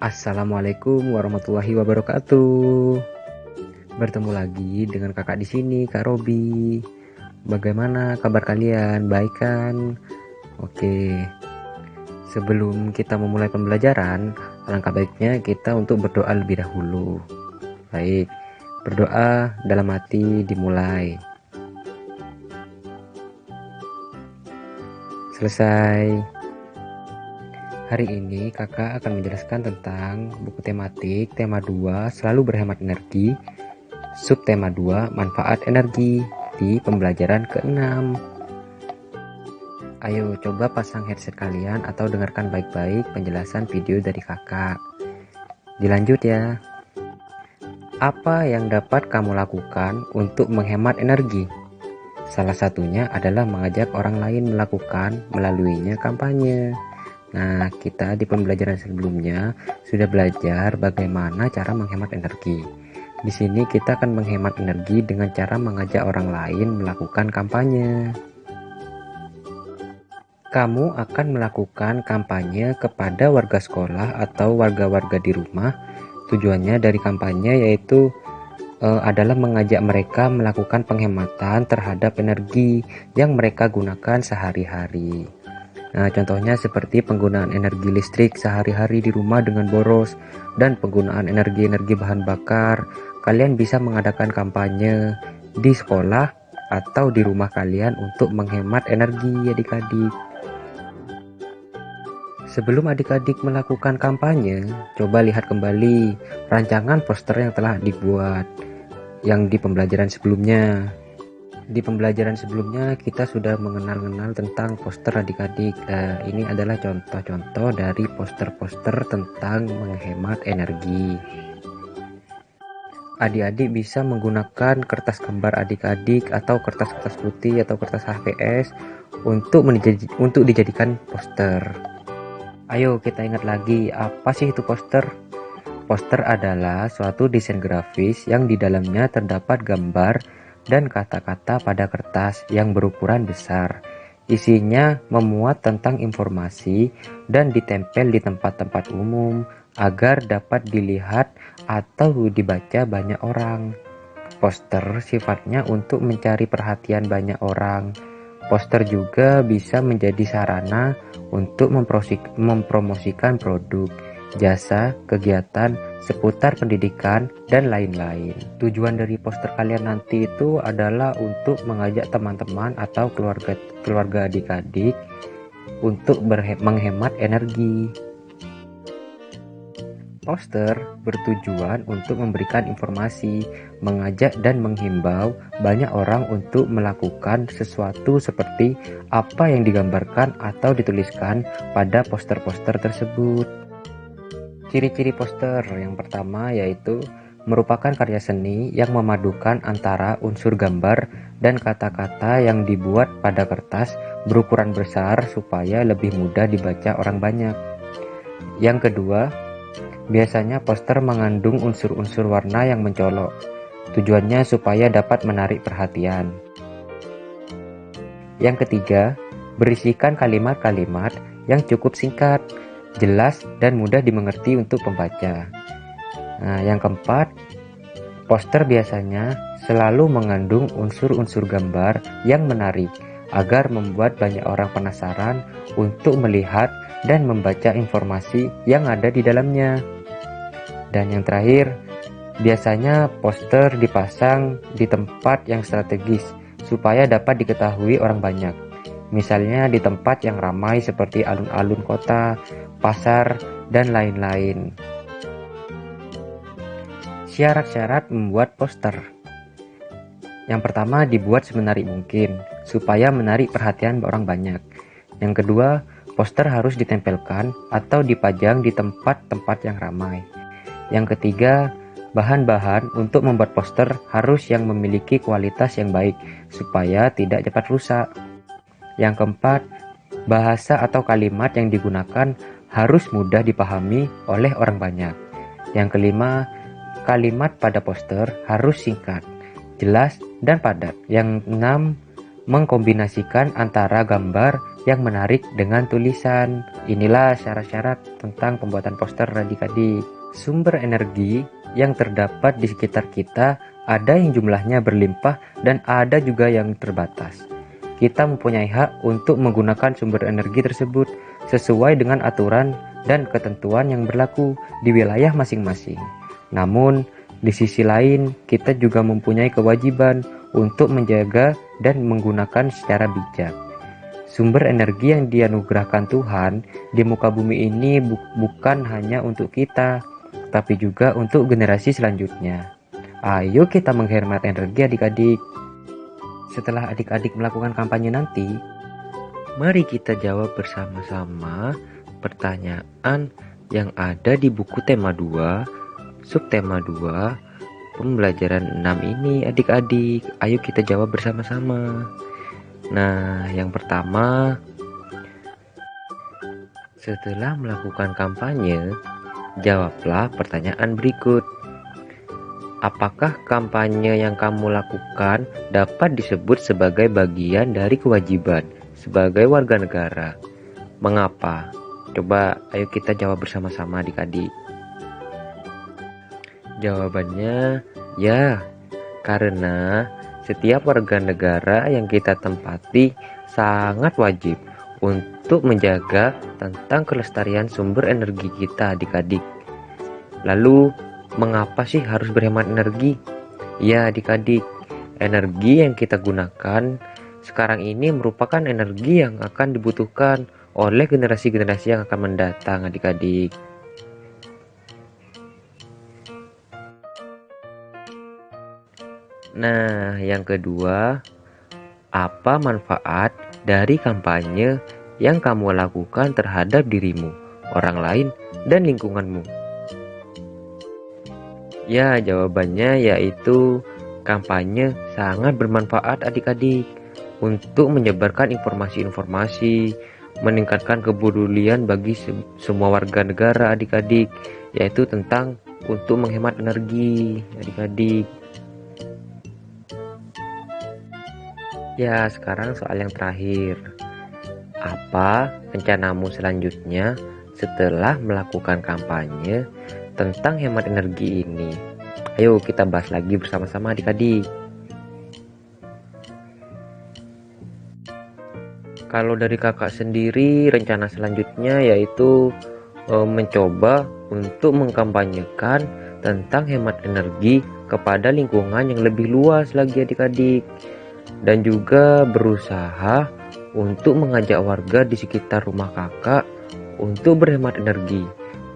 Assalamualaikum warahmatullahi wabarakatuh. Bertemu lagi dengan kakak di sini, Kak Robi. Bagaimana kabar kalian? Baik kan? Oke. Sebelum kita memulai pembelajaran, alangkah baiknya kita untuk berdoa lebih dahulu. Baik. Berdoa dalam hati dimulai. Selesai. Hari ini kakak akan menjelaskan tentang buku tematik tema 2 selalu berhemat energi, subtema 2 manfaat energi di pembelajaran ke-6. Ayo coba pasang headset kalian atau dengarkan baik-baik penjelasan video dari kakak. Dilanjut ya. Apa yang dapat kamu lakukan untuk menghemat energi? Salah satunya adalah mengajak orang lain melakukan melaluinya kampanye. Nah, kita di pembelajaran sebelumnya sudah belajar bagaimana cara menghemat energi. Di sini kita akan menghemat energi dengan cara mengajak orang lain melakukan kampanye. Kamu akan melakukan kampanye kepada warga sekolah atau warga-warga di rumah. Tujuannya dari kampanye yaitu adalah mengajak mereka melakukan penghematan terhadap energi yang mereka gunakan sehari-hari. Nah, contohnya seperti penggunaan energi listrik sehari-hari di rumah dengan boros dan penggunaan energi-energi bahan bakar. Kalian bisa mengadakan kampanye di sekolah atau di rumah kalian untuk menghemat energi adik-adik. Sebelum adik-adik melakukan kampanye, coba lihat kembali rancangan poster yang telah dibuat yang di pembelajaran sebelumnya. Di pembelajaran sebelumnya kita sudah mengenal tentang poster adik-adik. Ini adalah contoh-contoh dari poster-poster tentang menghemat energi. Adik-adik bisa menggunakan kertas gambar adik-adik atau kertas-kertas putih atau kertas HVS untuk dijadikan poster. Ayo kita ingat lagi, apa sih itu poster? Poster adalah suatu desain grafis yang di dalamnya terdapat gambar dan kata-kata pada kertas yang berukuran besar. Isinya memuat tentang informasi dan ditempel di tempat-tempat umum agar dapat dilihat atau dibaca banyak orang. Poster sifatnya untuk mencari perhatian banyak orang. Poster juga bisa menjadi sarana untuk mempromosikan produk, jasa, kegiatan seputar pendidikan, dan lain-lain. Tujuan dari poster kalian nanti itu adalah untuk mengajak teman-teman atau keluarga adik-adik untuk menghemat energi. Poster bertujuan untuk memberikan informasi, mengajak dan menghimbau banyak orang untuk melakukan sesuatu seperti apa yang digambarkan atau dituliskan pada poster-poster tersebut. Ciri-ciri poster yang pertama yaitu merupakan karya seni yang memadukan antara unsur gambar dan kata-kata yang dibuat pada kertas berukuran besar supaya lebih mudah dibaca orang banyak. Yang kedua, biasanya poster mengandung unsur-unsur warna yang mencolok. Tujuannya supaya dapat menarik perhatian. Yang ketiga, berisikan kalimat-kalimat yang cukup singkat, jelas dan mudah dimengerti untuk pembaca. Nah, yang keempat, poster biasanya selalu mengandung unsur-unsur gambar yang menarik agar membuat banyak orang penasaran untuk melihat dan membaca informasi yang ada di dalamnya. Dan yang terakhir, biasanya poster dipasang di tempat yang strategis supaya dapat diketahui orang banyak. Misalnya di tempat yang ramai seperti alun-alun kota, pasar, dan lain-lain. Syarat-syarat membuat poster. Yang pertama, dibuat semenarik mungkin supaya menarik perhatian orang banyak. Yang kedua, poster harus ditempelkan atau dipajang di tempat-tempat yang ramai. Yang ketiga, bahan-bahan untuk membuat poster harus yang memiliki kualitas yang baik supaya tidak cepat rusak. Yang keempat, bahasa atau kalimat yang digunakan harus mudah dipahami oleh orang banyak. Yang kelima, kalimat pada poster harus singkat, jelas, dan padat. Yang enam, mengkombinasikan antara gambar yang menarik dengan tulisan. Inilah syarat-syarat tentang pembuatan poster adik-adik. Sumber energi yang terdapat di sekitar kita ada yang jumlahnya berlimpah dan ada juga yang terbatas. Kita mempunyai hak untuk menggunakan sumber energi tersebut sesuai dengan aturan dan ketentuan yang berlaku di wilayah masing-masing. Namun, di sisi lain, kita juga mempunyai kewajiban untuk menjaga dan menggunakan secara bijak. Sumber energi yang dianugerahkan Tuhan di muka bumi ini bukan hanya untuk kita, tapi juga untuk generasi selanjutnya. Ayo kita menghemat energi adik-adik. Setelah adik-adik melakukan kampanye nanti, mari kita jawab bersama-sama pertanyaan yang ada di buku tema 2, subtema 2, pembelajaran 6 ini adik-adik. Ayo kita jawab bersama-sama. Nah, yang pertama, setelah melakukan kampanye, jawablah pertanyaan berikut. Apakah kampanye yang kamu lakukan dapat disebut sebagai bagian dari kewajiban sebagai warga negara? Mengapa? Coba ayo kita jawab bersama-sama adik-adik. Jawabannya ya, karena setiap warga negara yang kita tempati sangat wajib untuk menjaga tentang kelestarian sumber energi kita adik-adik. Lalu, mengapa sih harus berhemat energi? Ya adik-adik, energi yang kita gunakan sekarang ini merupakan energi yang akan dibutuhkan oleh generasi-generasi yang akan mendatang adik-adik. Nah, yang kedua, apa manfaat dari kampanye yang kamu lakukan terhadap dirimu, orang lain, dan lingkunganmu? Ya, jawabannya yaitu kampanye sangat bermanfaat adik-adik untuk menyebarkan informasi-informasi, meningkatkan kepedulian bagi semua warga negara adik-adik, yaitu tentang untuk menghemat energi adik-adik. Ya, sekarang soal yang terakhir. Apa rencanamu selanjutnya setelah melakukan kampanye tentang hemat energi ini? Ayo kita bahas lagi bersama-sama adik-adik. Kalau dari kakak sendiri, rencana selanjutnya yaitu mencoba untuk mengkampanyekan tentang hemat energi kepada lingkungan yang lebih luas lagi adik-adik. Dan juga berusaha untuk mengajak warga di sekitar rumah kakak untuk berhemat energi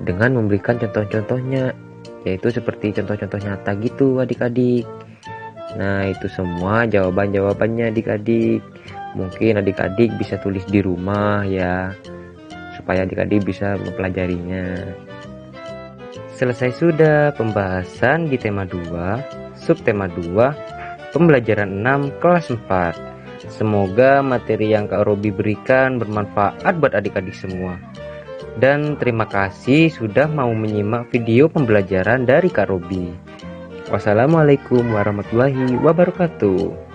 dengan memberikan contoh-contohnya, yaitu seperti contoh-contoh nyata gitu adik-adik. Nah, itu semua jawaban-jawabannya adik-adik. Mungkin adik-adik bisa tulis di rumah ya, supaya adik-adik bisa mempelajarinya. Selesai sudah pembahasan di tema 2, subtema 2, pembelajaran 6 kelas 4. Semoga materi yang Kak Robi berikan bermanfaat buat adik-adik semua. Dan terima kasih sudah mau menyimak video pembelajaran dari Kak Robi. Wassalamualaikum warahmatullahi wabarakatuh.